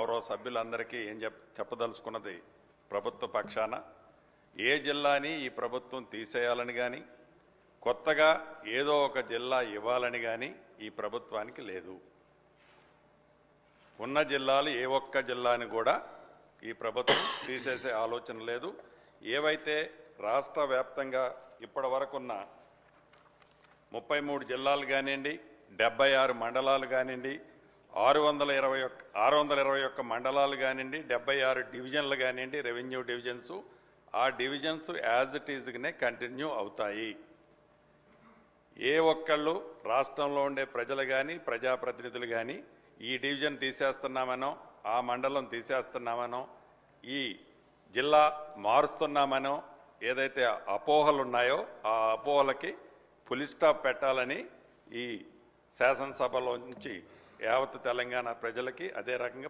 గౌరవ సభ్యులందరికీ ఏం చెప్పదలుచుకున్నది, ప్రభుత్వ పక్షాన ఏ జిల్లాని ఈ ప్రభుత్వం తీసేయాలని కానీ కొత్తగా ఏదో ఒక జిల్లా ఇవ్వాలని కానీ ఈ ప్రభుత్వానికి లేదు. ఉన్న జిల్లాలు ఏ ఒక్క జిల్లాని కూడా ఈ ప్రభుత్వం తీసేసే ఆలోచన లేదు. ఏవైతే రాష్ట్ర వ్యాప్తంగా ఇప్పటి వరకున్న 33 జిల్లాలు కానివ్వండి, 76 మండలాలు కానివ్వండి, 621 మండలాలు కానివ్వండి, 76 డివిజన్లు కానివ్వండి, రెవెన్యూ డివిజన్స్, ఆ డివిజన్స్ యాజ్ ఇట్ ఈజ్గానే కంటిన్యూ అవుతాయి. ఏ ఒక్కళ్ళు రాష్ట్రంలో ఉండే ప్రజలు కానీ ప్రజాప్రతినిధులు కానీ ఈ డివిజన్ తీసేస్తున్నామనో, ఆ మండలం తీసేస్తున్నామనో, ఈ జిల్లా మారుస్తున్నామనో ఏదైతే అపోహలు ఉన్నాయో ఆ అపోహలకి ఫుల్ స్టాప్ పెట్టాలని ఈ శాసనసభలో నుంచి యావత్ తెలంగాణ ప్రజలకి, అదే రకంగా